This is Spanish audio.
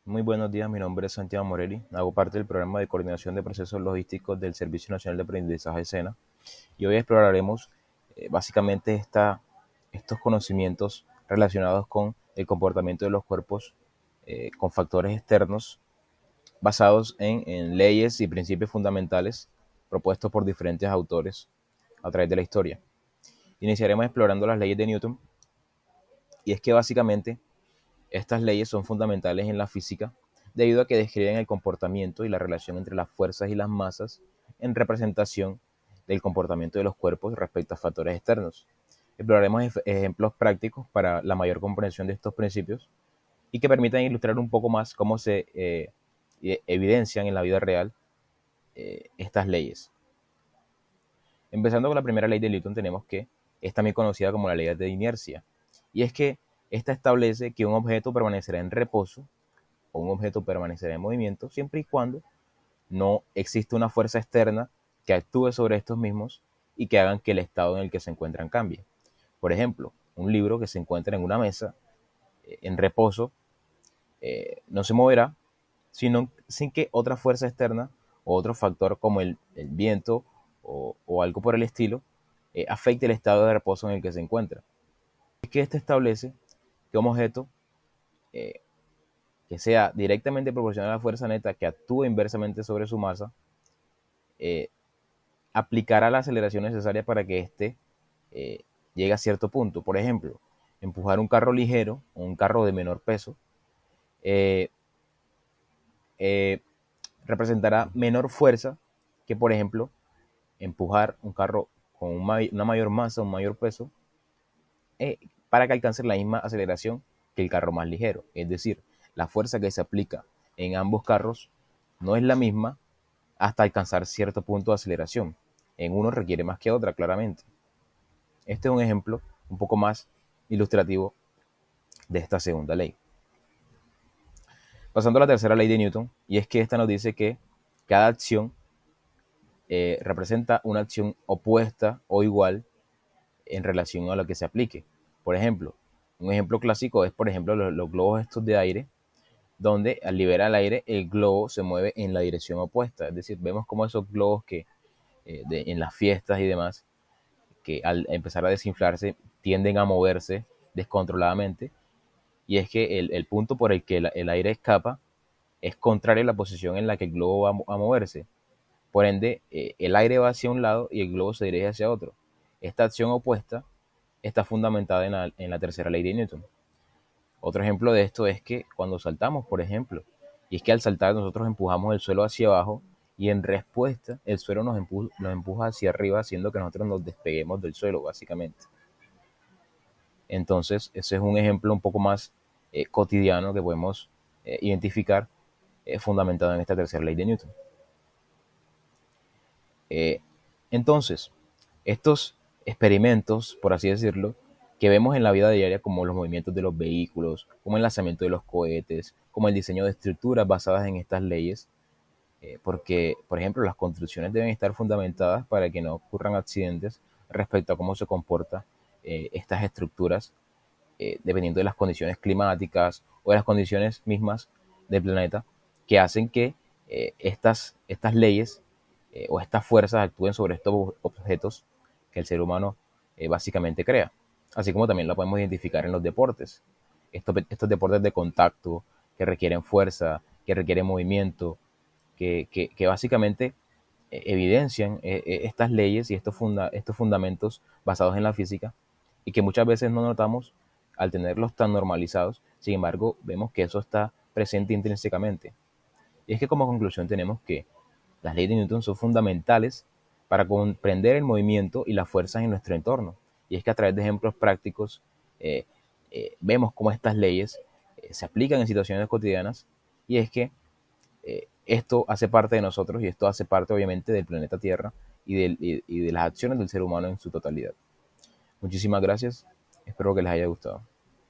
Muy buenos días, mi nombre es Santiago Morelli, hago parte del programa de coordinación de procesos logísticos del Servicio Nacional de Aprendizaje SENA y hoy exploraremos básicamente estos conocimientos relacionados con el comportamiento de los cuerpos con factores externos basados en leyes y principios fundamentales propuestos por diferentes autores a través de la historia. Iniciaremos explorando las leyes de Newton y es que básicamente estas leyes son fundamentales en la física debido a que describen el comportamiento y la relación entre las fuerzas y las masas en representación del comportamiento de los cuerpos respecto a factores externos. Exploraremos ejemplos prácticos para la mayor comprensión de estos principios y que permitan ilustrar un poco más cómo se evidencian en la vida real estas leyes. Empezando con la primera ley de Newton, tenemos que es también conocida como la ley de inercia, y es que esta establece que un objeto permanecerá en reposo o un objeto permanecerá en movimiento siempre y cuando no exista una fuerza externa que actúe sobre estos mismos y que hagan que el estado en el que se encuentran cambie. Por ejemplo, un libro que se encuentra en una mesa en reposo no se moverá sino sin que otra fuerza externa o otro factor como el viento o algo por el estilo afecte el estado de reposo en el que se encuentra. Es que este establece que un objeto eh, que sea directamente proporcional a la fuerza neta que actúe inversamente sobre su masa, eh, aplicará la aceleración necesaria para que éste llegue a cierto punto. Por ejemplo, empujar un carro ligero o un carro de menor peso eh, eh, representará menor fuerza que, por ejemplo, empujar un carro con una mayor masa, un mayor peso, eh, para que alcance la misma aceleración que el carro más ligero. Es decir, la fuerza que se aplica en ambos carros no es la misma hasta alcanzar cierto punto de aceleración. En uno requiere más que otra, claramente. Este es un ejemplo un poco más ilustrativo de esta segunda ley. Pasando a la tercera ley de Newton, y es que esta nos dice que cada acción representa una acción opuesta o igual en relación a lo que se aplique. Por ejemplo, un ejemplo clásico es, por ejemplo, los globos estos de aire, donde al liberar el aire, el globo se mueve en la dirección opuesta. Es decir, vemos como esos globos que en las fiestas y demás, que al empezar a desinflarse tienden a moverse descontroladamente, y es que el punto por el que el aire escapa es contrario a la posición en la que el globo va a moverse. Por ende, el aire va hacia un lado y el globo se dirige hacia otro. Esta acción opuesta está fundamentada en la tercera ley de Newton. Otro ejemplo de esto es que cuando saltamos, por ejemplo, y es que al saltar nosotros empujamos el suelo hacia abajo y en respuesta el suelo nos empuja hacia arriba, haciendo que nosotros nos despeguemos del suelo, básicamente. Entonces, ese es un ejemplo un poco más cotidiano que podemos identificar fundamentado en esta tercera ley de Newton. Eh, entonces, estos experimentos, por así decirlo, que vemos en la vida diaria como los movimientos de los vehículos, como el lanzamiento de los cohetes, como el diseño de estructuras basadas en estas leyes, porque, por ejemplo, las construcciones deben estar fundamentadas para que no ocurran accidentes respecto a cómo se comportan estas estructuras, dependiendo de las condiciones climáticas o de las condiciones mismas del planeta, que hacen que estas leyes o estas fuerzas actúen sobre estos objetos que el ser humano básicamente crea. Así como también lo podemos identificar en los deportes. Estos deportes de contacto que requieren fuerza, que requieren movimiento, que básicamente evidencian estas leyes y estos fundamentos basados en la física y que muchas veces no notamos al tenerlos tan normalizados. Sin embargo, vemos que eso está presente intrínsecamente. Y es que como conclusión tenemos que las leyes de Newton son fundamentales para comprender el movimiento y las fuerzas en nuestro entorno. Y es que a través de ejemplos prácticos eh, vemos cómo estas leyes se aplican en situaciones cotidianas, y es que esto hace parte de nosotros y esto hace parte obviamente del planeta Tierra y de las acciones del ser humano en su totalidad. Muchísimas gracias, espero que les haya gustado.